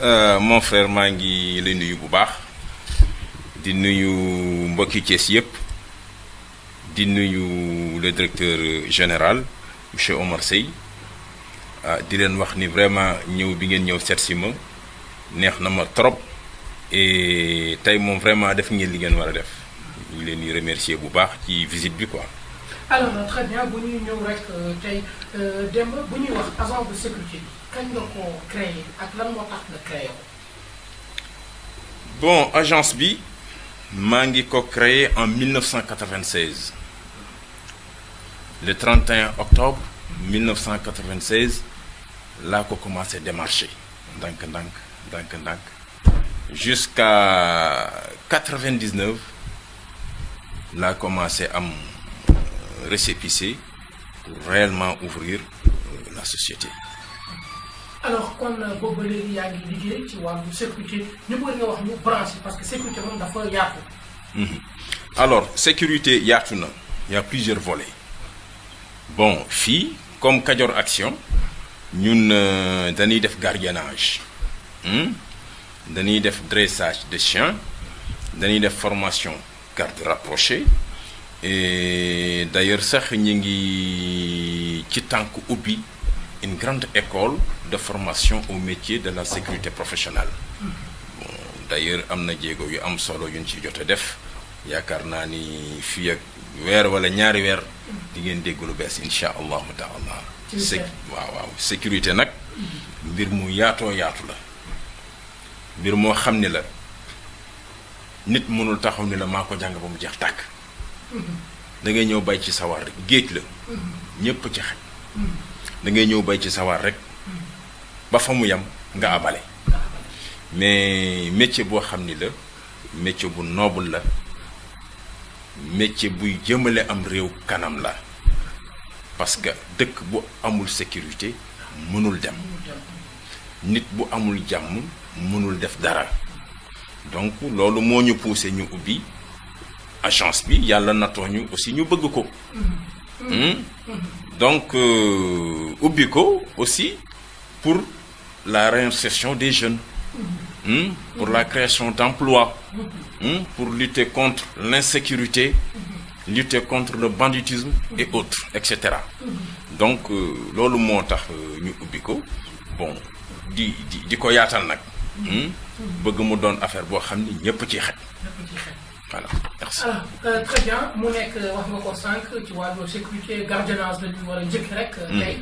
Mon frère maa ngi lay nuyu bu baax di nuyu mbokki Thiès yëpp di nuyu le directeur général monsieur Omar Seye di leen wax ni vraiment ñëw bi ngeen ñëw seet si ma neex na ma trop et tey moom vraiment def ngeen li ngeen war a def ñu ngi leen di remercier bu baax ci visite bi quoi. alors très bien bu ñuy ñëw rek tey démb bu ñuy wax agence de sécurité kañ nga ko créé ak lan moo tax nga créé ko. Bon agence bi maa ngi ko créé en 1996 le 31 octobre 1996 laa ko commencé démarcher ndànk jusqu'à 99 laa commencé am récépissé pour réellement ouvrir la société. alors kon boobu léegi yaa ngi liggéey ci wàllu sécurité ñu bëgg nga wax ñu branché parce que sécurité moom dafa yaatu. alors sécurité yaatu na y a plusieurs volets bon fii comme Kajoor Action ñun dañuy def gardiennage dañuy def dressage de chiens dañuy def formation garde rapprochée et d'ailleurs sax ñu ngi ci tànk ubbi une grande école de formation au métier de la sécurité professionnelle. Bon, d'ailleurs am na jéego yu am solo yuñ ci jot a def yaakaar naa ni fii ak weer wala ñaari weer di ngeen dégg lu bees incha allahu taala. waaw sécurité nag mbir mu yaatoo yaatu la mbir moo xam ni la nit mënul taxaw ni la maa ko jàng ba mu jeex tàkk da ngay ñëw bay ci sawar rek géej la ñépp ci xaj da ngay ñëw bay ci sawar rek ba fa mu yam nga abale mais métier boo xam ni la métier bu noble la métier buy jëmale am réew kanam la parce que dëkk bu amul sécurité mënul dem nit bu amul jàmm mënul def dara donc loolu moo ñu poussé ñu ubbi agence bi yàlla natoo ñu aussi ñu bëgg ko donc ubbi ko aussi pour la réinsertion des jeunes pour la création d'emplois pour lutter contre l'insécurité lutter contre le banditisme et autres etc. donc loolu moo tax ñu ubbi ko bon di ko yaatal nag bëgg mu doon affaire boo xam ni ñëpp ci xaj voilà merci. alors très bien mu nekk wax nga ko sànq ci wàllu sécurité gardiennage la ñu war a njëkk rek. tey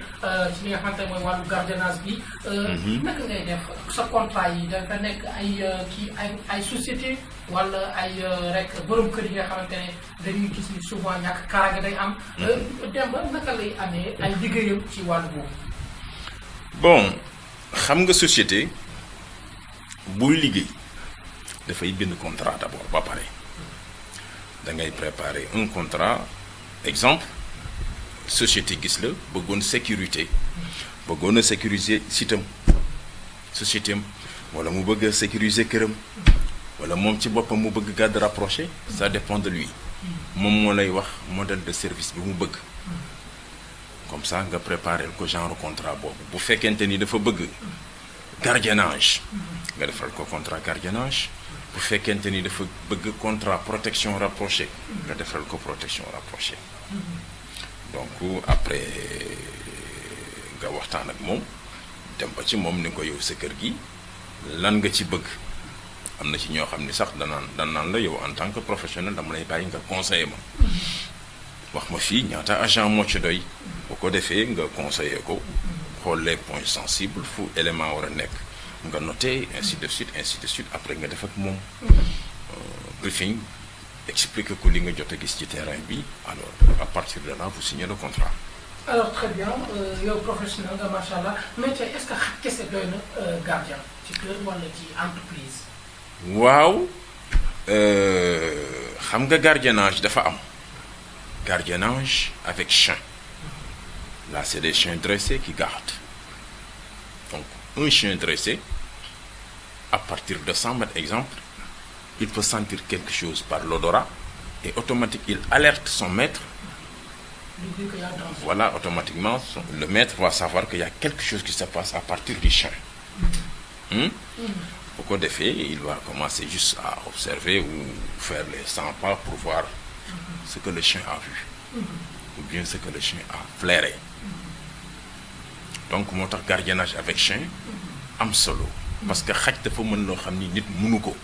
ci li nga xamante ne mooy wàllu gardiennage bi. naka ngay def sa contrat yi dafa nekk ay société wala ay rek borom kër yi nga xamante ne dañuy gis ni souvent ñàkk kaaraange day am. Demba naka lay amee ay liggéeyam ci wàllu boobu. bon xam nga société buy liggéey dafay bind contrat d'abord ba pare. da ngay préparer un contrat exemple société gis la bëggoon sécurité bëggoon a sécuriser sitam société am wala mu bëgg a sécuriser këram wala moom ci boppam mu bëgg garde rapproché ça dépend de lui moom moo lay wax modèle de service bi mu bëgg comme ça nga préparer ko genre contrat boobu bu fekkente ni dafa bëgg gardiennage nga defal ko contrat gardiennage bu fekkente ni dafa bëgg contrat protection rapprochée nga defal ko protection rapprochée donc après nga waxtaan ak moom dem ba ci moom ni ko yow sa kër gi lan nga ci bëgg am na ci ñoo xam ni sax danaan la yow en tant que professionnel dama lay bàyyi nga conseiller ma wax ma fii ñaata agent moo ci doy bu ko defee nga conseiller ko xool les points sensibles fu élément war a nekk nga noté ainsi de suite après nga def ak moom briefing expliquer ko li nga jot a gis ci terrain bi alors à partir de là vous signez le contrat. alors très bien yow professionnel nga macha allah mais tey est-ce que xaj kese doy na gardien ci kër wala ci entreprise. waaw xam nga gardiennage dafa am gardiennage avec chien là c'est des chiens dressés qui gardent donc un chien dressé à partir de 100 mètres exemple il peut sentir quelque chose par l'odorat et automatiquement il alerte son maître. Voilà, automatiquement le maître va savoir qu'il y a quelque chose qui se passe à partir du chien. bu ko defee il va commencer juste à observer ou faire les 100 pas pour voir ce que le chien a vu ou bien ce que le chien a flairé. Donc moo tax gardiennage avec chien am solo parce que xaj dafa mën loo xam ni nit mënu ko.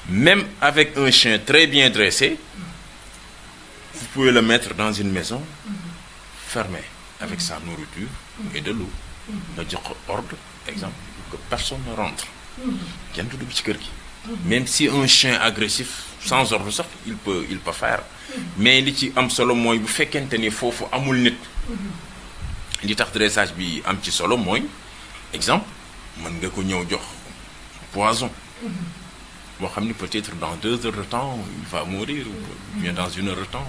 Même avec un chien très bien dressé, vous pouvez le mettre dans une maison fermée avec sa nourriture et de l'eau. nga jox ko ordre, exemple, pour que personne ne rentre. Kenn du dugg ci kër gi. Même si un chien agressif sans ordre sax il peut faire. Mais li ci am solo mooy bu fekkente ni foofu amul nit. Li tax dressage bi am ci solo mooy exemple mën nga ko ñëw jox poison. Boo xam ni peut-être dans 2 heures de temps il va mourir ou bien dans 1 heure de temps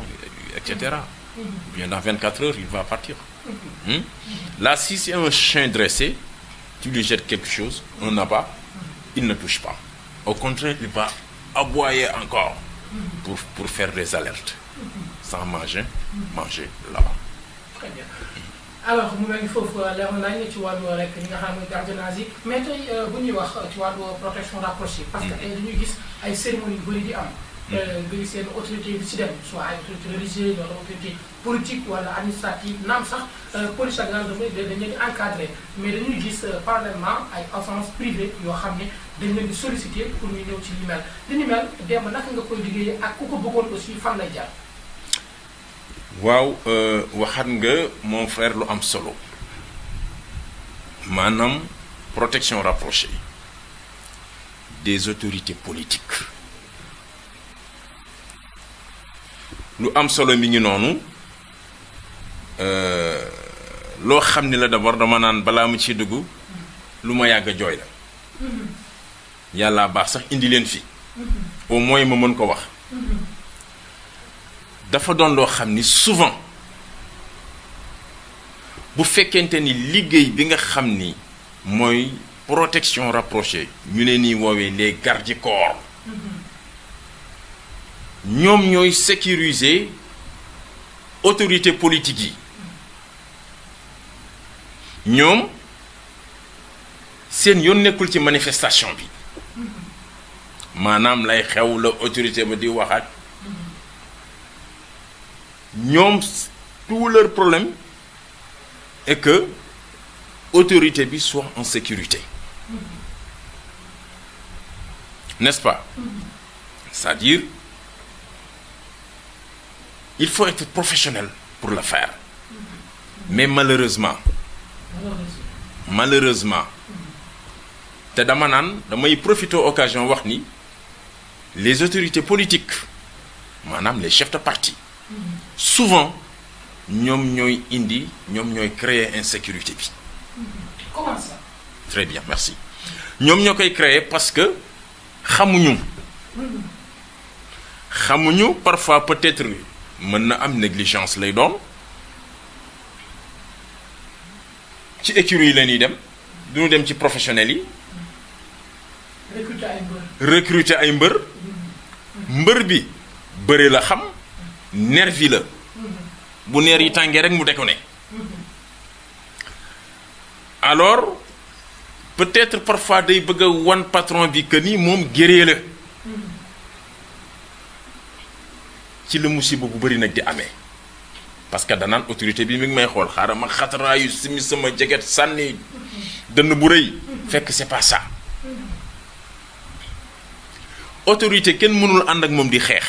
etc. Ou bien dans 24 heures il va partir. Là si c'est un chien dressé tu lui jettes quelque chose un abat il ne touche pas. Au contraire il va aboyer encore pour faire des alertes sans manger là-bas. Très bien. Alors mu mel ni foofu leer nañ ci wàllu rek li nga xam ne gardiennage yi mais tey bu ñuy wax ci wàllu protection rapprochée. parce que tey dañuy gis ay cérémonie yu bëri di am. nga gis seen autorité yi di ci dem soit ay autorité religieuse wala autorité politique wala administrative naam sax police ak gendarmerie dañ leen di encadré mais dañuy gis parallèlement ay agence privée yoo xam ne dañ leen di solliciter pour ñu ñëw ci li mel li ni mel démb naka nga koy liggéeyee ak ku ko bëggoon aussi fan lay jaar. waaw waxat nga mon frère lu am solo maanaam protection rapprochée des autorités politiques lu am solo mi ngi noonu loo xam ni la d'abord dama naan balaa mu ci dugg lu ma yàgg a jooy la yàlla baax sax indi leen fi au moins ma mën ko wax dafa doon loo xam ni souvent bu fekkente ni liggéey bi nga xam ni mooy protection rapprochée ñu leen ni woowee les gardes-corps ñoom ñooy sécuriser autorité politique yi ñoom seen yoon nekkul ci manifestation bi maanaam lay xew la autorité ba di waxaat ñoom tout leur problème est que autorité bi soit en sécurité n'est-ce pas c'est-à-dire il faut être professionnel pour le faire mais malheureusement te dama naan damay profiter occasion wax ni les autorités politiques maanaam les chefs de parti souvent ñoom ñooy créer insécurité bi. Comment ça? Très bien, merci. ñoom ñoo koy créer parce que xamuñu parfois peut-être mën na am négligence lay doon ci écurie yi la ñuy dem duñu dem ci professionnels yi. recruter ay mbër. mbër bi bëre la xam. nervi la bu neer yi tàngee rek mu déconné alors peut-être parfois day bëgg a wan patron bi que ni moom guerrier la ci la musiba bu bëri nag di amee parce que danaan autorité bi mi ngi may xool xaaral ma xataraayu simi sama jeget sànni dënn bu rëy fekk c'est pas ça autorité kenn mënul ànd ak moom di xeex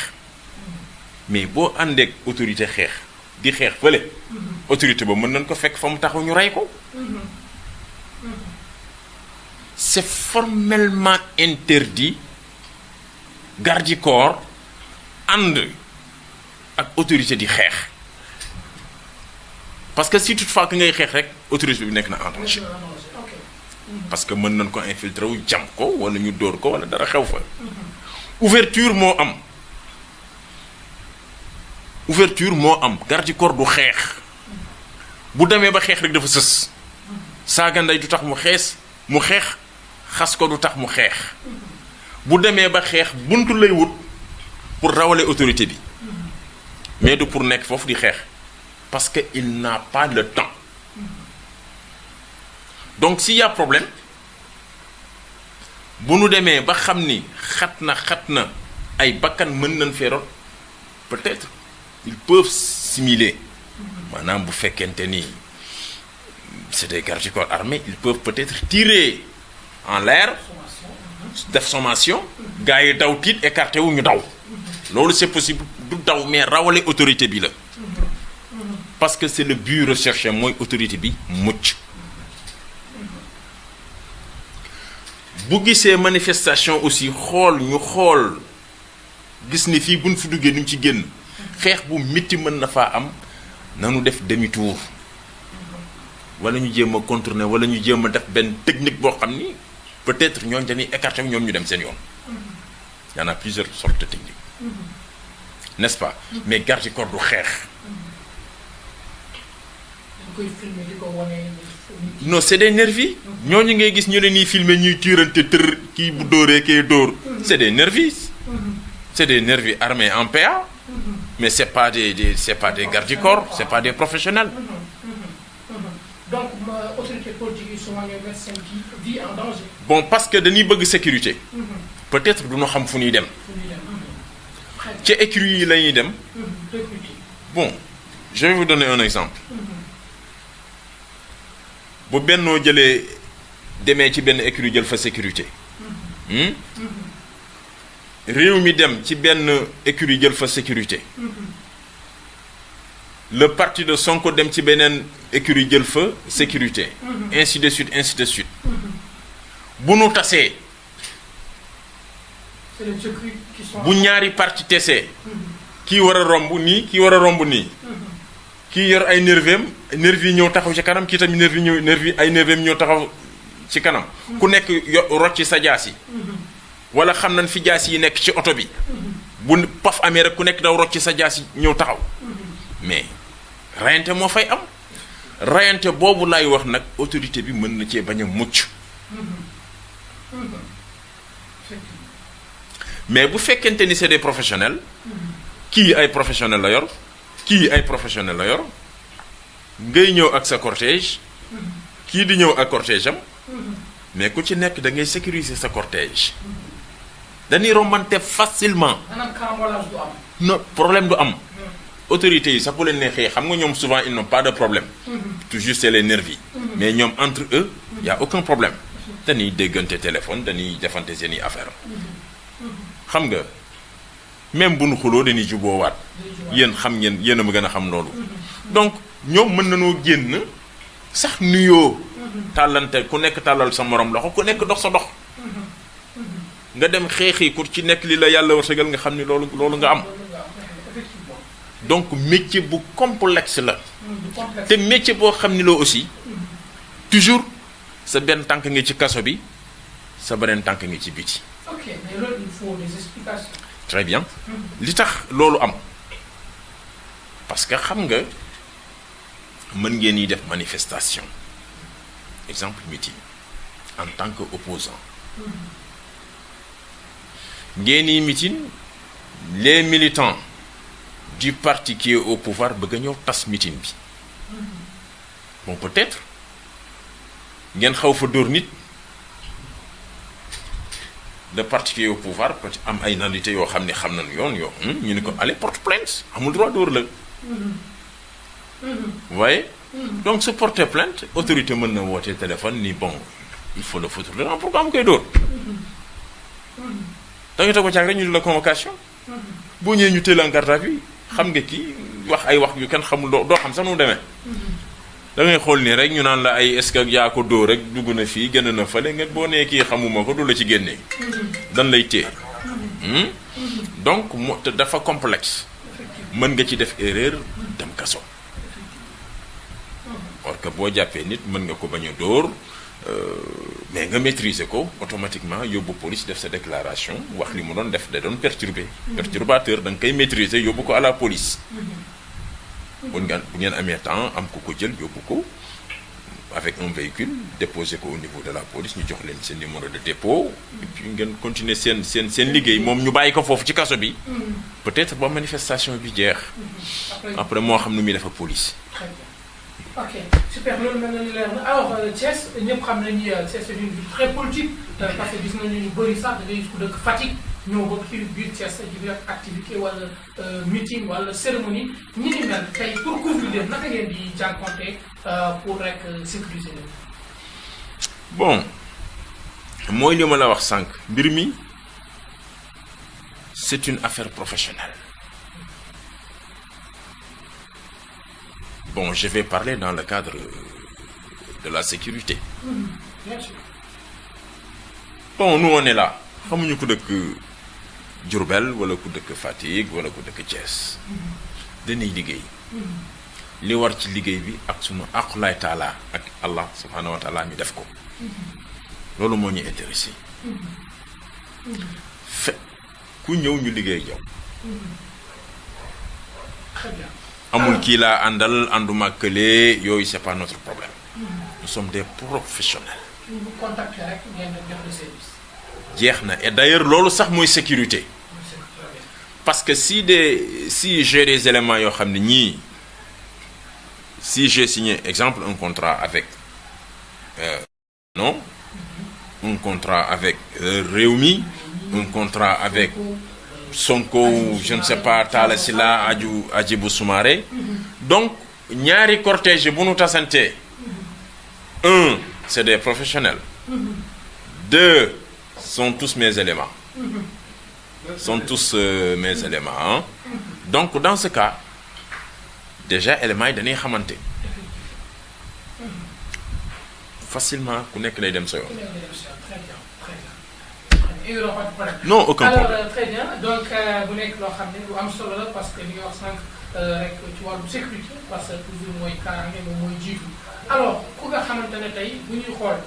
mais boo àndeek autorité xeex di xeex fële autorité ba mën nañ ko fekk fa mu taxaw ñu rey ko c'est formellement interdit garde-corps ànd ak autorité di xeex parce que si toutefois que ngay xeex rek autorité bi nekk na en danger parce que mën nañ ko infiltrer wu jam ko wala ñu dóor ko wala dara xew fa ouverture moo am garde-corps du xeex bu demee ba xeex rek dafa sës saaga ndey du tax mu xeex xas ko du tax mu xeex bu demee ba xeex buntu lay wut pour rawale autorité bi mais du pour nekk foofu di xeex parce que il n'a pas le temps donc s'il y a problème bu nu demee ba xam ni xat na ay bakkan mën nañ fee rot peut-être ils peuvent simuler maanaam bu fekkente ni c'est des gardes du corps armés ils peuvent peut-être tirer en l'air def sommation gars yi daw tiit écarté wu ñu daw loolu c'est possible du daw mais rawale autorité bi la parce que c'est le but recherché mooy autorité bi mucc bu gisee manifestation aussi ñu xool gis ni fii buñ fi duggee duñ ci génn xeex bu métti mën na faa am nanu def demi-tour wala ñu jéem a contourner wala ñu jéem a def benn technique boo xam ni peut-être ñooñu dañuy écarter ñoom ñu dem seen yoon. y en a plusieurs sortes de techniques. n'est-ce pas mais garde du corps du xeex. non c'est des nervis ñooñu ngay gis ñu ne nii filmer ñuy tiirante tër kii bu dóoree kee dóor c'est des nervis c'est des nervis armés en PA mais c'est pas des gardes du corps c'est pas des professionnels. donc autorité politique yi souvent ñooy mettre seen vie en danger. bon parce que dañuy bëgg sécurité. peut-être du ñu xam fu ñuy dem. ci écurie yi la ñuy dem. bon je vais vous donner un exemple. bu bennoo jëlee demee ci benn écurie jël fa sécurité. réew mi dem ci benn écurie jël fa sécurité. le parti de Sonko dem ci beneen écurie jël fa sécurité. ainsi de suite ainsi de suite. bu nu tasee. bu ñaari parti tesee. kii war a romb nii kii war a romb nii. kii yor ay nervi yi ñëw taxaw ci kanam kii tamit ay nervem ñëw taxaw ci kanam. ku nekk rocci sa jaas yi. wala xam nañ fi jaas yi nekk ci oto bi. bu paf amee rek ku nekk daw rocci sa jaas yi ñëw taxaw. mais rayante moo fay am. rayante boobu laay wax nag autorité bi mën na cee bañ a mucc. mais bu fekkente ni c'est des professionnels. kii ay professionnels la yor. kii ay professionnels la yor. ngay ñëw ak sa cortège. kii di ñëw ak cortège am. mais ku ci nekk da ngay sécuriser sa cortège. dañuy rombante facilement. non problème du am. autorités yi sax bu leen neexee xam nga ñoom souvent ils n'ont pas de problème. toujours c'est les nervis. mais ñoom entre eux y a aucun problème. dañuy déggante téléphone dañuy defante seen i affaire xam nga même bu nu xuloo dañuy juboowaat. yéen xam ngeen yéen a ma gën a xam loolu. donc ñoom mën nañoo génn sax nuyoo. tàllante ku nekk tàllal sa morom loxo ku nekk dox sa dox. nga dem xeexi ku ci nekk li la yàlla wërsëgal nga xam ni loolu nga am. donc métier bu complexe la. te métier boo xam ni loo aussi toujours sa benn tànk ngi ci kaso bi sa beneen tànk ngi ci biti. ok mais loolu il faut des explications. très bien li tax loolu am parce que xam nga mën ngeen yi def manifestation exemple meeting en tant que opposant ngeen yi meeting les militants du parti qui est au pouvoir bëgg a ñëw tas meeting bi bon peut-être ngeen xaw fa dóor nit le parti qui est au pouvoir peut am ay nandité yoo xam ne xam nañu yoon yoo ñu ne ko allez porte plainte amul droit dóor la vous voyez donc se porter plainte autorité mën na woote téléphone ni bon il faut le foutre dedans pourquoi mu koy dóor da nga toog ba caag rek ñu la convocation boo ñëwee ñu teel en garde à vue xam nga kii wax ay wax yu kenn xamul doo xam sax nu mu demee da ngay xool nii rek ñu naan la ay est-ce que yaa ko dóor rek dugg na fii génn na fële nga boo nee kii xamuma ko du la ci génnee dan lay téye donc moo te dafa complexe mën nga ci def erreur dem kaso or que boo jàppee nit mën nga ko bañ a dóor mais nga maîtriser ko automatiquement yóbbu police def sa déclaration wax li mu doon def da doon perturbateur da nga koy maîtriser yóbbu ko à la police bu ngeen amee temps am ko jël yóbbu ko avec un véhicule déposer ko au niveau de la police ñu jox leen seen numéro de dépôt et puis ngeen continuer seen liggéey moom ñu bàyyi ko foofu ci kaso bi peut-être ba manifestation bi jeex après moo xam nu muy defa police ok super loolu mel na ni leer na alors Thiès ñëpp xam nañ ni Thiès c'est une ville très politique parce que gis nañu ñu bëri sax da ngay gis ku dëkk Fatick ñëw ba ci biir Thiès di def activité wala meeting wala cérémonie ñi ni mel tey pour couvrir leen naka ngeen di jànkonte pour rek sécuriser leen. bon mooy li ma la wax sànq mbir mi c'est une affaire professionnelle. Bon, je vais parler dans le cadre de la sécurité. Bien sûr. Bon, nous on est là. xamuñu ku dëkk Diourbel wala ku dëkk Fatick wala ku dëkk Thiès. dañuy liggéey. li war ci liggéey bi ak sunu aqulaay taala ak Allah subhanahu wa taala ñu def ko. loolu moo ñu intéressé. ku ñëw ñu liggéey yow. Très bien. amul kii laa àndal ànduma kële yooyu c'est pas notre problème. nous sommes des professionnels. Vous contactez rek ngeen def jox le service. jeex na et d'ailleurs loolu sax mooy sécurité. parce que si j'ai des éléments yoo xam ne ñii si j'ai signé exemple un contrat avec non un contrat avec Rewmi un contrat avec Sonko ou je ne sais pas Talla Sylla Hadjibou Soumaré donc ñaari cortège bu nu tasante un c'est des professionnels deux sont tous mes éléments sont tous mes éléments hein? Donc dans ce cas déjà éléments yi dañuy xamante facilement ku nekk lay dem sa yoon. Non, aucun problème. Alors très bien donc bu nekk loo xam ne lu am solo la parce que li nga wax sànq rek ci wàllu sécurité parce que toujours mooy kaaraange moom mooy jiitu alors ku nga xamante ne tey bu ñuy xool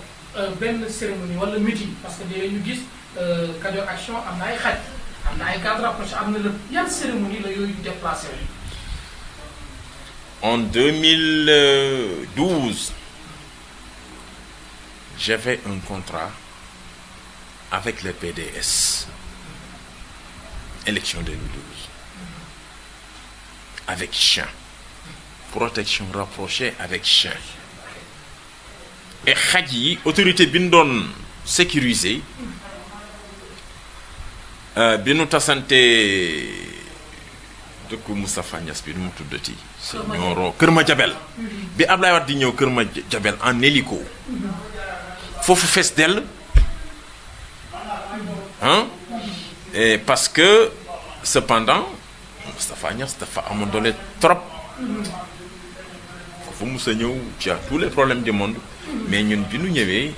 benn cérémonie wala meeting parce que dee ñu gis Kajoor Action am na ay xaj am na ay cadre rapproché am na lépp yan cérémonie la yooyu déplacé wu. En 2012 j'avais un contrat avec le PDS élection 2012 avec chien protection rapprochée avec chien et xaj yi autorité bi ñu doon sécuriser bi nu tasante dëkku Moustapha Niass bi nu mu tuddati c'est Nioro Kër Madiabel bi Ablaye Wade di ñëw Kër Madiabel en hélico foofu fees dell hein et parce que cependant Moustapha Niass dafa amoon doole trop foofu mos a ñëw tu as tous les problèmes du monde mais ñun bi nu ñëwee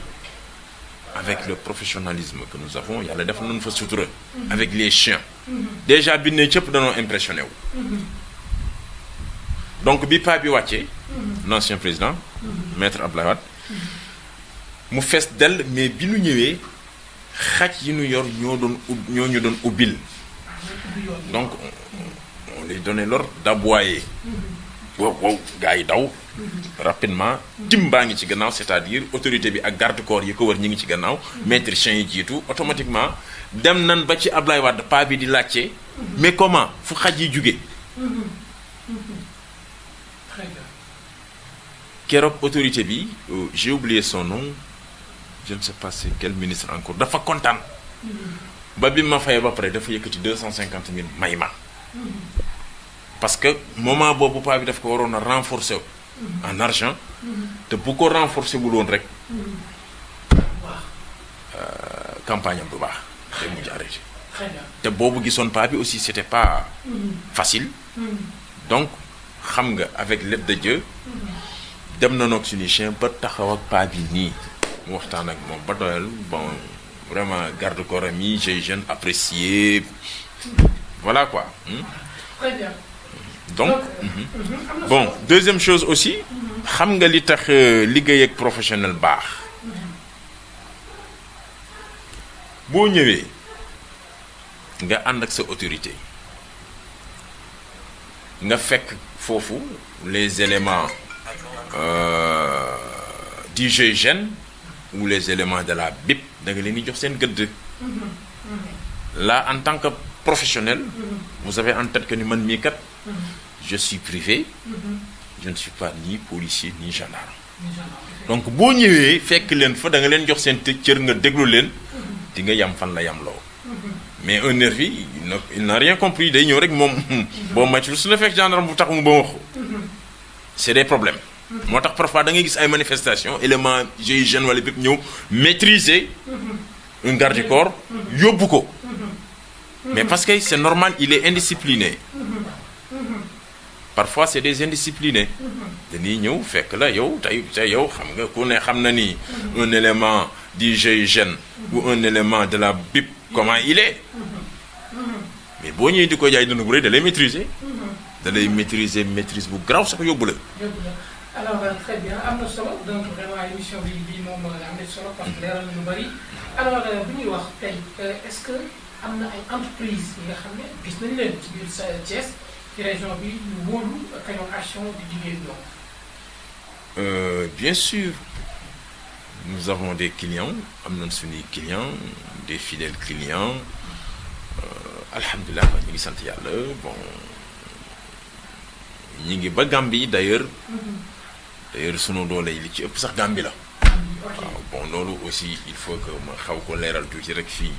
avec le professionnalisme que nous avons yàlla def nañu fa sutura avec les chiens déjà bi ne cëpp danoo impressionné wu donc bi pa bi wàccee l'ancien président maître Abdoulaye Wade mu fees dell mais bi nu ñëwee xaj yi nu yor ñoo ñu doon ubbil donc on les donnait l'ordre d'aboyer wow gars yi daw rapidement tim baa ngi ci gannaaw c'est-à-dire autorité bi ak garde corps yi ko wër ñi ngi ci gannaaw maître chien yi jiitu automatiquement dem nan ba ci Ablaye Wade pa bi di laajte mais comment fu xaj yi jóge keroog autorité bi j'ai oublié son nom je ne sais pas c'est quel ministre encore dafa kontaan ba bi ma fayee ba pare dafa yëkkati 250 000 may ma parce que moment boobu pa bi daf ko waroon a renforcer en argent te bu ko renforcer wul woon rek campagne am du baax day mujj arrêté te boobu gisoon pa bi aussi c'était pas facile donc xam nga avec l'aide de Dieu dem na noog suñu chien ba taxaw ak pa bi nii mu waxtaan ak moom ba doyal bon vraiment garde corps ami j'ai jeune apprécié voilà quoi. Très bien. Donc bon deuxième chose aussi xam nga li tax liggéey ak professionnel baax boo ñëwee nga ànd ak sa autorité nga fekk foofu les éléments du GIGN ou les éléments de la BIP da nga leen di jox seen gëdd là en tant que professionnel vous avez en tête que ni man mii kat je suis privé je ne suis pas ni policier ni gendarme. Donc boo ñëwee fekk leen fa da nga leen jox seen cër nga déglu leen di nga yam fan la yam loo mais un nervi il n'a rien compris day ñëw rek moom boo màccul su la fekk gendarme bu tax mu ba wax c'est des problèmes. moo tax parfois da ngay gis ay manifestations élément GIGN wala bépp ñëw maîtriser un garde du corps yóbbu ko mais parce que c'est normal il est indiscipliné. Parfois c'est des indisciplinés dañuy ñëw fekk la yow tey yow xam nga ku ne xam na ni un élément du GIGN ou un élément de la BIP comment il est mais boo ñëwee di ko jaay dund bu rëy da lay maîtriser maîtrise bu garaaw sax yóbbu la. alors très bien am na solo donc vraiment émission bi moom am na solo parce que leeral na lu bari alors bu ñuy wax tey est-ce que am na ay entreprises yi nga xam ne gis nañu leen ci biir Thiès ci région bi ñu wóolu Kajoor Action di liggéey ñoom. Bien sûr nous avons des clients am nañ suñuy clients des fidèles clients alhamdulilah ñu ngi sant yàlla bon ñi ngi ba Gambie d'ailleurs sunu doole yi li ci ëpp sax Gambie la. waaw bon loolu aussi il faut que ma xaw ko leeral tuuti rek fii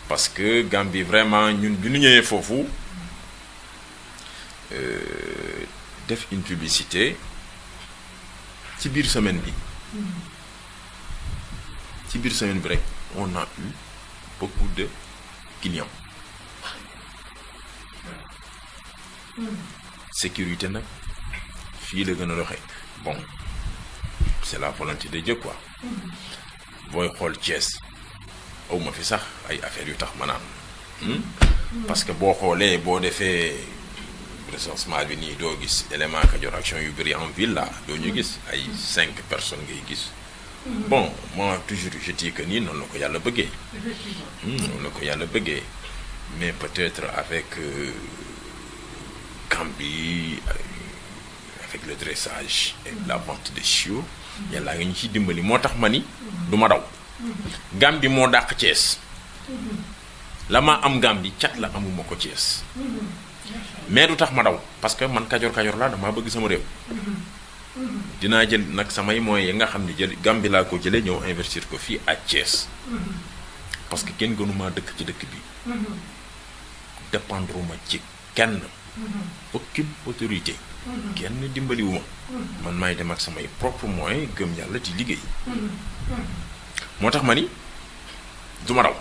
parce que Gambie vraiment ñun bi ñu ñëwee foofu def une publicité ci biir semaine bi rek on a eu beaucoup de clients. Sécurité nag fii la gën a doxee bon c'est la volonté de Dieu quoi booy xool Thiès aw ma fi sax ay affaires yu tax ma naan parce que boo xoolee boo defee recensement bi nii doo gis élément Kajoor Action yu bëri en ville là doo ñu gis ay 5 personnes ngay gis bon moi toujours je dis que nii noonu la ko yàlla bëggee noonu la ko yàlla bëggee mais peut-être avec Gambie avec le dressage et la vente de chiots yàlla nga ñu ciy dimbali moo tax ma ni du ma daw Gambie moo dàq Thiès la ma am Gambie cat la amuma ko Thiès mais du tax ma daw parce que man Kajoor laa damaa bëgg sama réew dinaa jël nag samay moyens yi nga xam ne jël Gambie laa ko jëlee ñëw investir ko fii à Thiès parce que kenn gënumaa dëkk ci dëkk bi dépendre ma ci kenn aucune autorité kenn dimbaliwuma man maay dem ak samay propre moyens gëm yàlla di liggéey moo tax ma ni du ma daw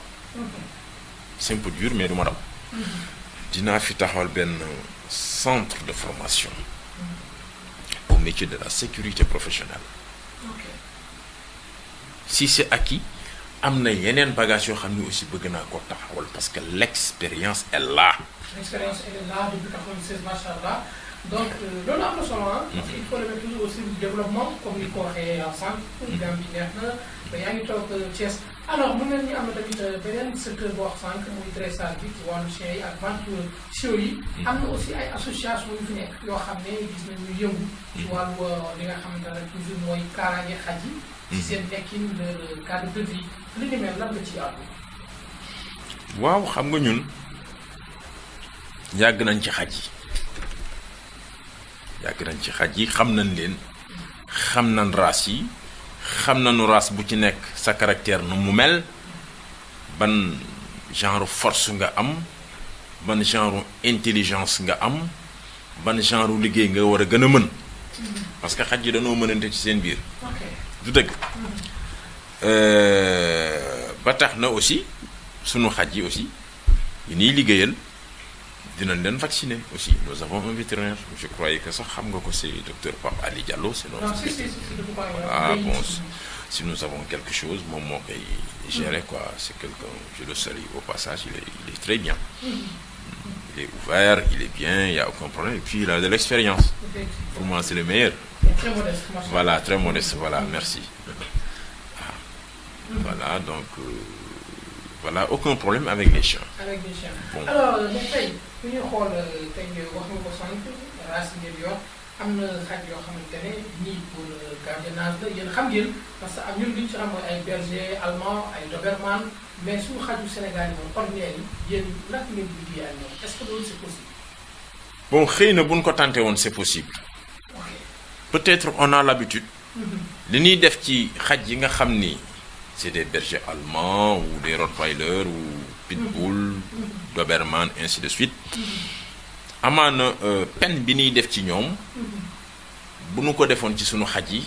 c'est un peu dur mais du ma daw dinaa fi taxawal benn centre de formation au métier de la sécurité professionnelle si c'est acquis am na yeneen bagage yoo xam ne aussi bëgg naa ko taxawal parce que l'expérience est là. L'expérience est là depuis 96 macha allah donc loolu am na solo parce que il faut remettre toujours aussi du développement comme ni ko waxee ensemble. Gambie neex na ba yaa ngi toog Thiès. alors mu mel ni am na tamit beneen secteur boo wax sànq muy dressage bi ci wàllu chien yi ak vente chiots yi. am na aussi ay association yu fi nekk yoo xam ne gis nañu yëngu. ci wàllu li nga xamante ne toujours mooy kaaraange xaj yi. ci seen nekkin le cadre de vie li ni mel lan nga ciy àddu. waaw xam nga ñun yàgg nañ ci xaj yi xam nañ leen xam nañ race yi xam nañu race bu ci nekk sa caractère nu mu mel ban genre force nga am ban genre intelligence nga am ban genre liggéey nga war a gën a mën parce que xaj yi dañoo mënante ci seen biir du dëgg ba tax na aussi sunu xaj yi aussi yi ñuy liggéeyal dinañ leen vacciner aussi nous avons un vétérinaire je croyais que sax xam nga ko c'est docteur Pape Ali Diallo c'est notre ah bon si nous avons quelque chose moom moo koy gérer quoi c'est quelqu'un je le salue au passage il est très bien il est ouvert il est bien il y a aucun problème et puis il a de l'expérience pour moi c'est le meilleur voilà très modeste voilà merci voilà donc voilà aucun problème avec les chiens. Avec les chiens. Bon. Alors tey bu ñuy xool tey wax nga ko sànq race ngeen yor am na xaj yoo xamante ne nii pour gardiennage la yéen xam ngeen parce que am ñun li ñu ci xam mooy ay berger allemand ay doberman mais suñu xaju Sénégal yi moom ordinaire yi yéen naka ngeen di liggéey ak ñoom est-ce que loolu c'est possible. bon xëy na buñ ko tenté woon c'est possible peut-être on a l'habitude li ñuy def ci xaj yi nga xam ni c'est des bergers allemands ou des rottweilers ou pitbull doberman ainsi de suite amaana peine bi ñuy def ci ñoom bu nu ko defoon ci sunu xaj yi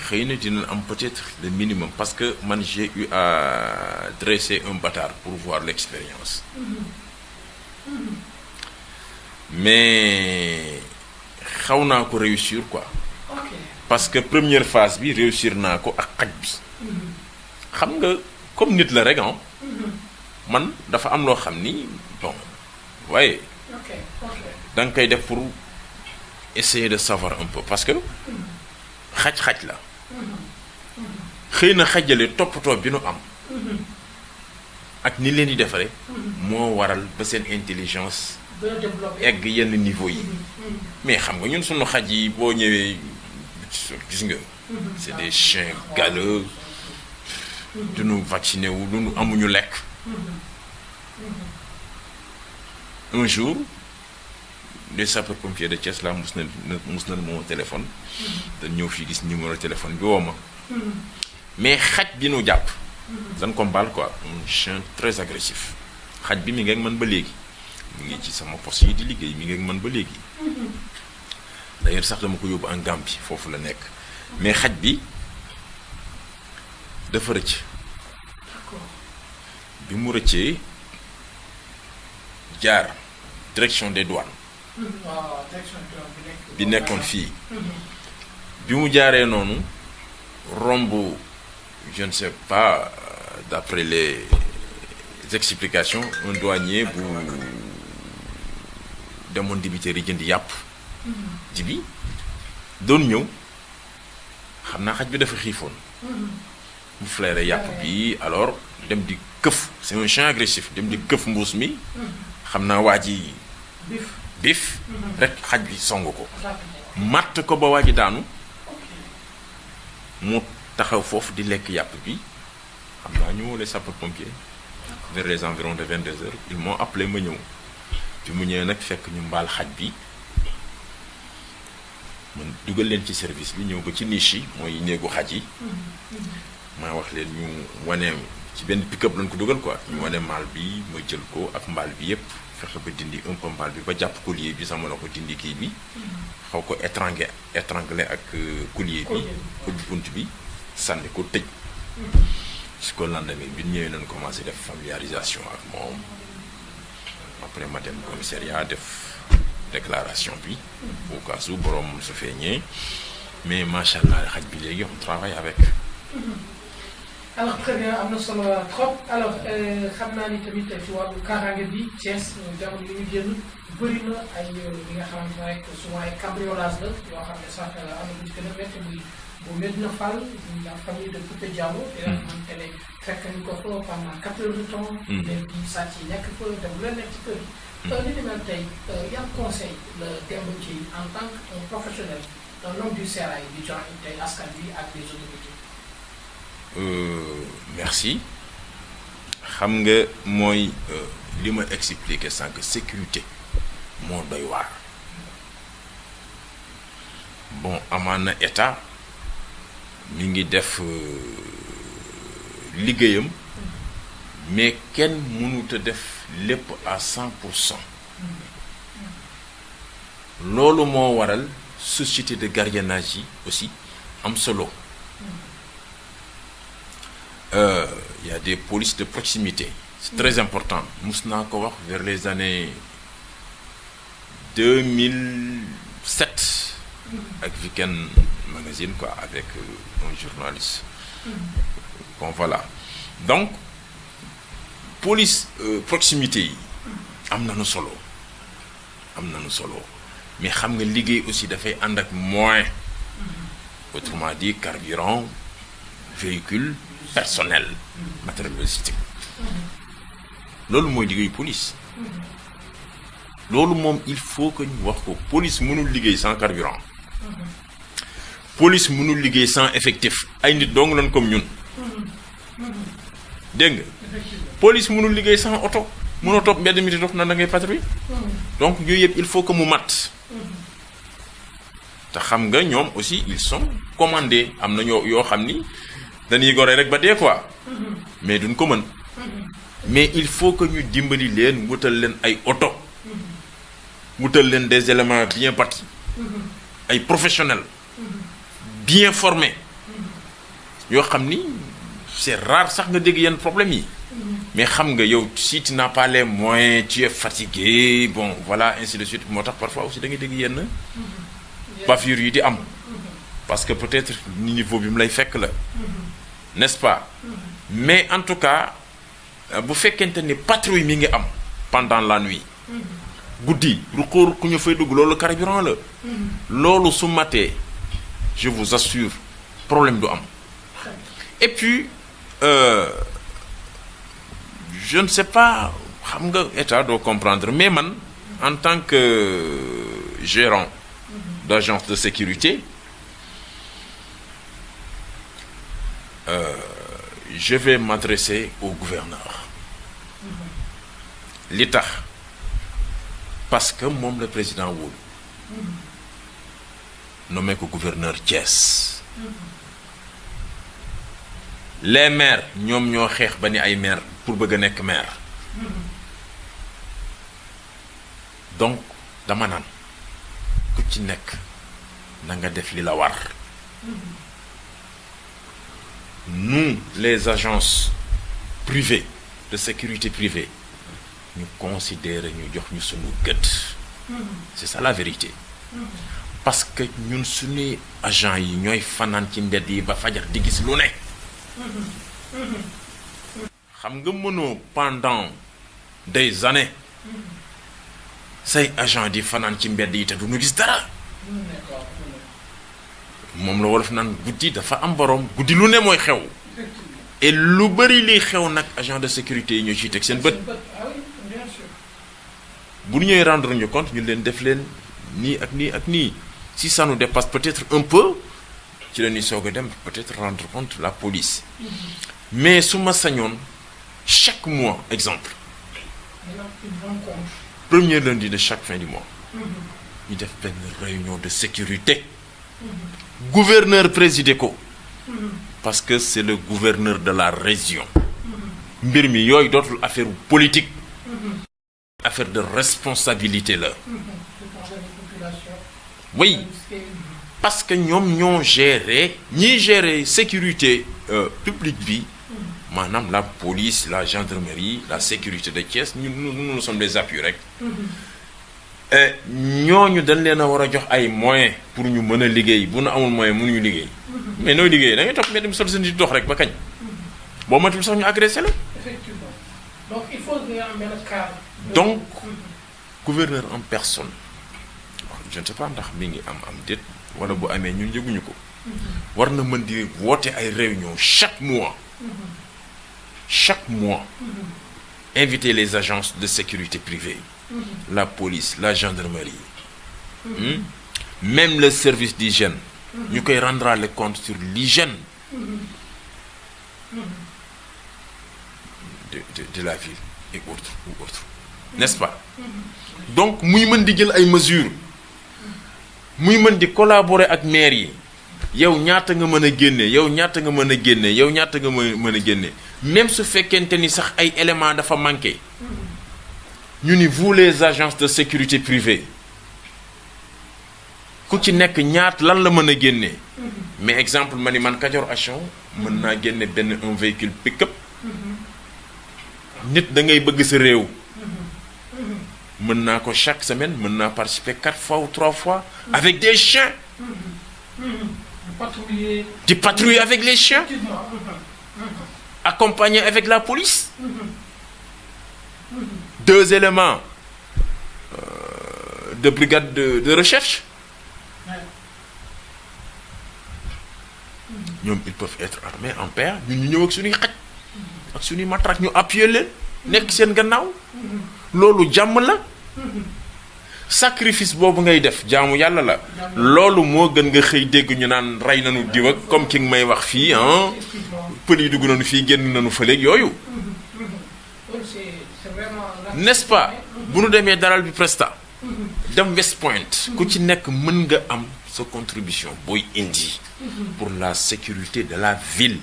xëy na dina am peut-être le minimum parce que man j'ai eu à dresser un bâtard pour voir l'expérience mais xaw naa ko réussir quoi parce que première phase bi réussir naa ko ak xaj bi xam nga comme nit la rek man dafa am loo xam ni bon waaye da nga koy def pour essayer de savoir un peu parce que xaj la xëy na xajale toppatoo bi nu am ak ni leen di defaree moo waral ba seen intelligence egg yenn niveau yi mais xam nga ñun sunu xaj yi boo ñëwee gis nga c'est des chiens galeux duñu vacciné wu duñu amuñu lekk un jour les sapeurs-pompiers de Thiès la mus na moo téléphone dañ ñëw fii gis numéro téléphone bi woo ma mais xaj bi nu jàpp dañ ko mbaal quoi un chien très agressif xaj bi mi ngi ak man ba léegi mi ngi ci sama poste yi di liggéey mi ngi ak man ba léegi d'ailleurs sax dama ko yóbbu en Gambie foofu la nekk mais xaj bi dafa rëcc bi mu rëccee jaar direction des douanes bi nekkoon fii bi mu jaaree noonu romb je ne sais pas d'après les explications un douanier bu demoon dibiteri jëndi yàpp dibi doon ñëw xam naa xaj bi dafa xiifoon mu flairé yàpp bi alors dem di këf c'est un chien agressif dem di këf mbuus mi xam naa waa ji bif rek xaj bi song ko matt ko ba waa ji daanu mu taxaw foofu di lekk yàpp bi xam naa ñu les sapeurs-pompiers vers les environs de 22 heures ils m'ont appelé ma ñëw bi mu ñëwee nag fekk ñu mbaal xaj bi man dugal leen ci service bi ñëw ba ci niche yi mooy néegu xaj yi maa wax leen ñu wane ci benn pick-up lañ ko dugal quoi ñu wane mbaal bi ma jël ko ak mbaal bi yépp fexe ba dindi un peu mbaal bi ba jàpp collier bi sama la ko dindi kii bi xaw ko étranglé ak collier bi ubbi bunt bi sànni ko tëj su ko lendemain bi ñëwee nañ commencé def familiarisation ak moom après ma dem commissariat def déclaration bi au cas où borom su feeñee mais macha allah xaj bi léegi on travaille avec. alors très bien am na solo trop alors xam naa ni tamit ci wàllu kaaraange bi Thiès jamono yi ñu génn bëri na ay li nga xamante ne rek souvent ay cambriolage la yoo xam ne sax am na lu ci gën a métti muy bu Medina Fall la famille de Poupé Diallo. di nga xamante ne fekk nañu ko fa pendant 4 heures de temps. léegi sàcc yi nekk fa te bu leen nekk ci kër gi. li ni mel tey yan conseil la Demba Dièye en tant que professionnel un homme du sérail di jox tey askan bi ak les autorités. Merci xam nga mooy li ma expliqué sànq sécurité moo doy waar bon amaan na état mi ngi def liggéeyam mais kenn mënut a def lépp à 100%. loolu moo waral société de gardiennage yi aussi am solo. Il y a des polices de proximité c'est très important mus naa ko wax vers les années 2007 ak Weekend Magazine quoi avec un journaliste bon voilà donc police proximité yi am nañu solo mais xam nga liggéey aussi dafay ànd ak moyen autrement dit carburant véhicule personnel matériel logistique loolu mooy liggéeyu police loolu moom il faut que ñu wax ko police mënul liggéey sans carburant police mënul liggéey sans effectif ay nit dong lañ comme ñun dégg nga police mënul liggéey sans oto mënoo topp mbedd mi di dox na da ngay patrouille. donc yooyu yëpp il faut que mu mat. te xam nga ñoom aussi ils sont commandés am na yoo xam ni dañuy gore rek ba dee quoi. mais duñ ko mën. mais il faut que ñu dimbali leen wutal leen ay oto. wutal leen des éléments bien bâtis. ay professionnels. bien formés. yoo xam ni c'est rare sax nga dégg yenn problème yi. mais xam nga yow si tu n'as pas les moyens tu es fatigué bon voilà ainsi de suite moo tax parfois aussi da ngay dégg yenn. bavure yi di am. parce que peut-être niveau bi mu lay fekk la. n'est-ce pas. mais en tout cas bu fekkente ni patrouille mi ngi am pendant la nuit. guddi ruqóor ku ñu fay dugg loolu carburant la. loolu su matee je vous assure problème du am. et puis je ne sais pas xam nga état doo comprendre mais man en tant que gérant d'agence de sécurité je vais m'adresser au gouverneur li tax parce que moom le président wóolu nommé ko gouverneur Thiès les maires ñoom ñoo xeex ba ni ay maire pour bëgg a nekk maire donc dama naan ku ci nekk na nga def li la war. Nous les agences privées de sécurité privée ñu considérer ñu jox ñu sunu gët. C'est ça la vérité. parce que ñun suñuy agents yi ñooy fanaan ci mbedd yi ba fajar di gis lu ne. xam nga mënoo pendant des années say agent di fanaan ci mbedd yi te du ñu gis dara. moom la wolof naan guddi dafa am borom guddi lu ne mooy xew. et lu bëri liy xew nag agent de sécurité yi ñoo ciy teg seen bët. bu ñu ñëwee rendre ñu compte ñu leen def leen nii ak nii ak nii si ça nous dépasse peut-être un peu ci la ñuy soog a dem peut-être rendre compte la police. mais su ma sañoon chaque mois exemple. premier lundi de chaque fin du mois. ñu def benn réunion de sécurité. gouverneur présidé ko. parce que c'est le gouverneur de la région. mbir mi yooyu dootul affaire politique. affaire de responsabilité là. oui parce que ñoom ñoo gérer ñiy gérer sécurité publique bi maanaam la police la gendarmerie la sécurité de Thiès nous sommes des appuis rek. ñooñu dañ leen a war a jox ay moyens pour ñu mën a liggéey bu nu amul moyen mënuñu liggéey. mais nooy liggéey da ngay topp mbedd mi sol seen di dox rek ba kañ. boo matul sax ñu agressé la. effectivement donc il faut que nga am benn cadre. donc gouverneur en personne je ne sais pas ndax mi ngi am déet wala bu amee ñun yëguñu ko. war na mën di woote ay réunion chaque mois. Inviter les agences de sécurité privée. La police la gendarmerie. Même le service d'hygiène. ñu koy rendre le compte sur l'hygiène de la ville et autres. N'est-ce pas? donc muy mën di jël ay mesures muy mën di collaborer ak maire yi yow ñaata nga mën a génne yow ñaata nga mën a génne yow ñaata nga mën a génne même su fekkente ni sax ay éléments dafa manqué ñu ni vous les agences de sécurité privée ku ci nekk ñaat lan la mën a génne mais exemple ma ni man Kajoor Action mën naa génne benn un véhicule pick-up nit da ngay bëgg sa réew mën naa ko chaque semaine mën naa participer 4 fois ou 3 fois avec des chiens di patrouiller avec les chiens accompagner avec la police 2 éléments de brigade de recherche ñoom ils peuvent être armés en paire ñun ñu ñëw ak suñuy xaj ak suñuy matraque ñu appuyer leen nekk seen gannaaw loolu jàmm la sacrifice boobu ngay def jaamu yàlla la loolu moo gën nga xëy dégg ñu naan rey nañu diw ak comme ki nga may wax fii ah pël yi dugg nañu fii génn nañu fëleeg yooyu. c'est vraiment n'est-ce pas bu nu demee daral bi Presta dem West Point ku ci nekk mën nga am sa contribution booy indi pour la sécurité de la ville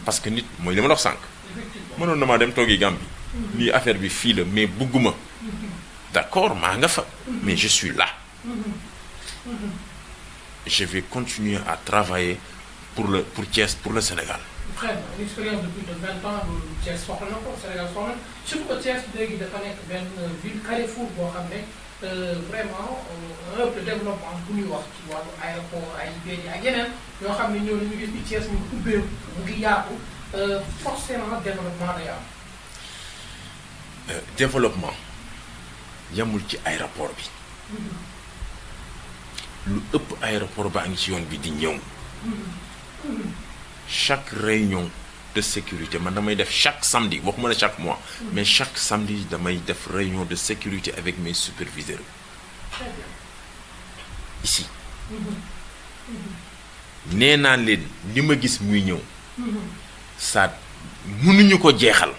parce que nit mooy li ma wax sànq mënoon na maa dem toogi Gambie lii affaire bi fii la mais bugguma d'accord maa nga fa mais je suis là je vais continuer à travailler pour Thiès, pour le Sénégal. Très bien. L'expérience de plus de 20 ans, Thiès soxla na ko Sénégal soxla na surtout que Thiès léegi dafa nekk benn ville carrefour boo xam ne vraiment un peu de développement bu ñuy wax ci wàllu aéroport ay béy ak yeneen yoo xam ne ñoo ñu gis ni Thiès ñu ubbeeku mu ngi yaatu forcément développement day am. Développement yamul ci aéroport bi. lu ëpp aéroport baa ngi ci yoon bi di ñëw. Chaque réunion de sécurité man damay def chaque samedi waxuma la chaque mois mais chaque samedi damay def réunion de sécurité avec mes superviseurs ici nee naa leen li ma gis muy ñëw ça mënuñu ko jeexal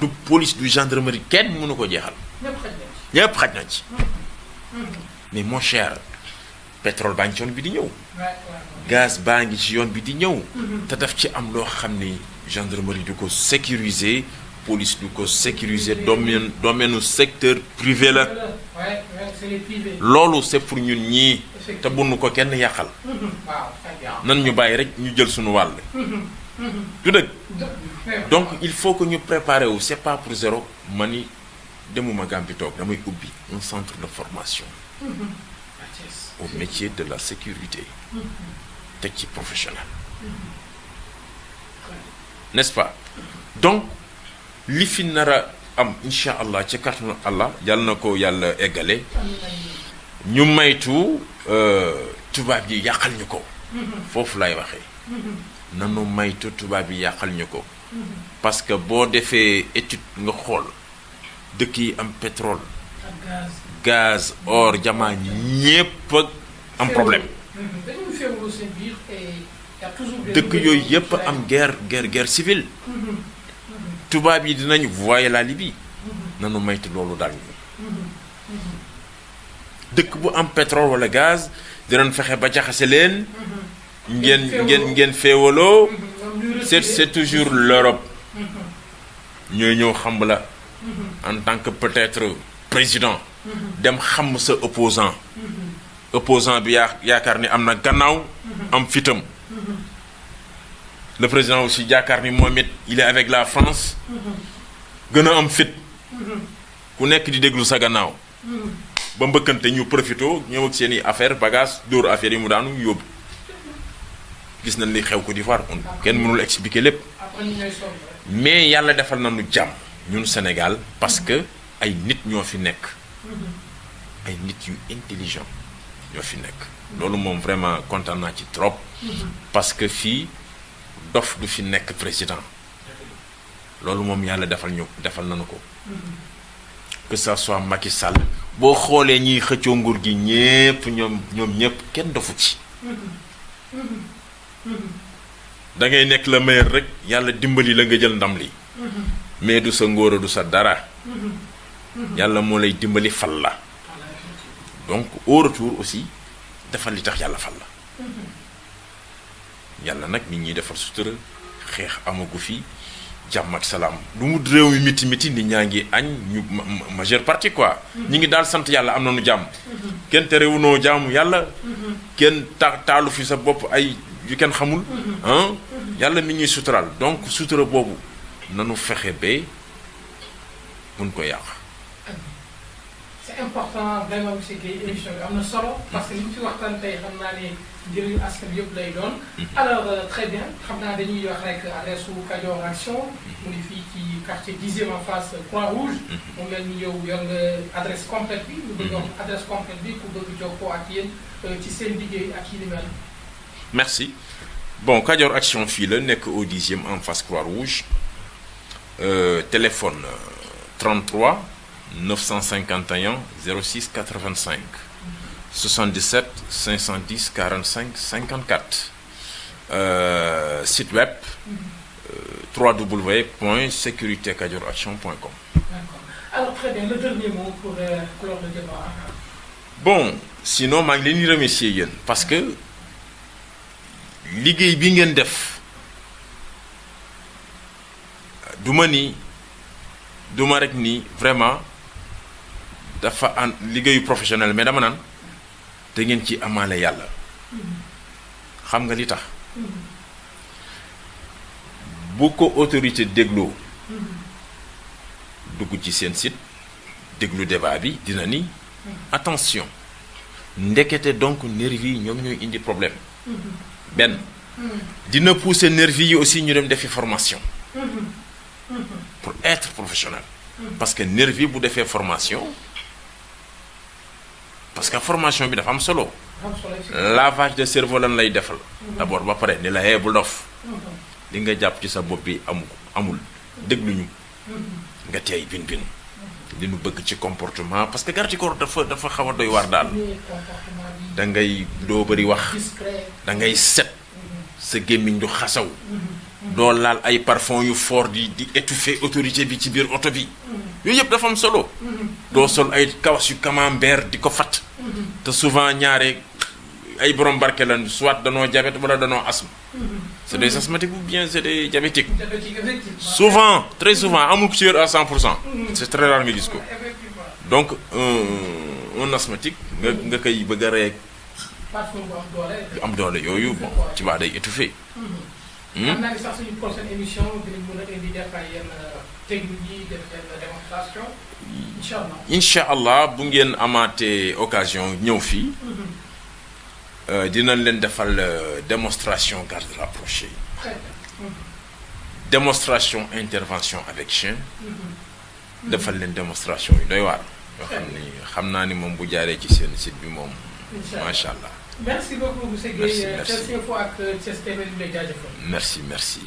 du police du gendarmerie kenn mënu ko jeexal ñëpp xaj nañ ci mais mon cher pétrole baa ngi ci yoon bi di ñëw gaz baa ngi ci yoon bi di ñëw te daf ci am loo xam ni gendarmerie du ko sécuriser police du ko sécuriser domaine secteur privé la loolu c'est pour ñun ñii te bunu ko kenn yàqal nan ñu bàyyi rek ñu jël suñu wàll du dëgg donc il faut que ñu préparer wu c'est pas pour zéro ma ni demuma Gambie toog damay ubbi un centre de formation au métier de la sécurité teg ci professionnel n'est-ce pas donc li fi nar a am incha allah ci kàttanu Allah yàlla na ko yàlla eggale ñu maytu tubaab yi yàqal ñu ko foofu lay waxee nanu maytu tubaab yi yàqal ñu ko parce que boo defee étude nga xool dëkk yi am pétrole gaz or jamaa ñépp am problème dëkk yooyu yépp am guerre civile tubaab yi dinañ voyer la Libye nanu maytu loolu daal ñu dëkk bu am pétrole wala gaz dinañ fexe ba jaxase leen ngeen féewaloo c'est toujours l'Europe ñooy ñëw xam la en tant que peut-être président dem xam sa opposant bi yaakaar ni am na gannaaw am fitam le président aussi yaakaar ni moom it il est avec la France gën a am fit ku nekk di déglu sa gannaaw ba mbëkkante ñu profito ñëw ak seeni affaire bagage dóor affaire yi mu daanu yóbbu gis nañ li xew ko di voir kenn mënul expliquer lépp mais yàlla defal nañu jàmm ñun Sénégal parce que ay nit ñoo fi nekk ay nit yu intelligent ñoo fi nekk loolu moom vraiment kontaan naa ci trop parce que fii dof du fi nekk président loolu moom yàlla defal nañu ko que ça soit Macky Sall boo xoolee ñiy xëccoo nguur gi ñépp ñoom ñépp kenn dofu ci da ngay nekk le meilleur rek yàlla dimbali la nga jël ndam li mais du sa ngóora du sa dara yàlla moo lay dimbali fal la donc au retour aussi defal li tax yàlla fal la yàlla nag nit ñi defal sutura xeex amagu fi jàmm ak salaam lu mu réew mi miti nit ñaa ngi añ ñu majeure partie quoi ñi ngi daal sant yàlla am nañu jàmm kenn terewunoo jaamu yàlla kenn taalu fi sa bopp ay yu kenn xamul yàlla mi ñuy suturaal donc sutura boobu nanu fexe ba mun ko yàq. C'est important vraiment monsieur Guèye émission bi am na solo parce que li ñu ci waxtaan tey xam naa ne njëriñu askan bi yëpp lay doon. alors très bien xam naa dañuy wax rek adresse su Kadior Action mu ngi fii ci quartier 10e en face Croix-Rouge. mu mel ni yow yor nga adresse complète bi. ñu bëgg wax adresse complète bi ku bëgg jokkoo ak yéen ci seen liggéey ak yi ni mel. merci bon Kadior Action fii la nekk au 10e en face Croix-Rouge téléphone 33 951 06 85 77 510 45 54 site web www.securitékadioraction.com. D'accord. Alors très bien, le dernier mot pour clore le débat. Bon sinon maa ngi leen di remercier yéen parce que liggéey bi ngeen def du ma rek ni vraiment dafa an liggéeyu professionnel mais dama naan da ngeen ci amaale yàlla xam nga li tax bu ko autorité dégloo dugg ci seen site déglu débat bi dina ni attention ndekete donc nervi yi ñoom ñooy indi problème benn dina pousser nervi yi aussi ñu dem defi formation pour être professionnel parce que nervi bu defee formation parce que formation bi dafa am solo lavage de cerveau lan lay defal d'abord ba pare ni la bul dof li nga jàpp ci sa bopp bi amul dégluñu nga teey bin li nu bëgg ci comportement parce que garde du corps dafa xaw a doy waar daal da ngay doo bëri wax da ngay set sa gémmiñ du xasaw doo laal ay parfum yu fort di étouffer autorité bi ci biir oto bi yooyu yëpp dafa am solo doo sol ay kawas yu camembert di ko fat te souvent ñaare ay borom barke lan soit danoo diabète wala danoo asthme c'est des asthmatiques ou bien c'est des diabétiques souvent très souvent amul ci à 100% c'est très rare nga gis ko donc un asthmatique nga koy bëgg a rek am doole yooyu bon ci waa day étouffé xam naa ne sax suñu prochaine émission dinañ mën a indi def ay yenn technique yi def yenn démonstration incha allah bu ngeen amaatee occasion ñëw fii dinañ leen defal démonstration garde rapprochée démonstration intervention avec chien defal leen démonstration yi doy waar yoo xam naa ni moom bu jaaree ci seen site bi moom macha allah. Merci beaucoup monsieur Guèye. Merci. Merci.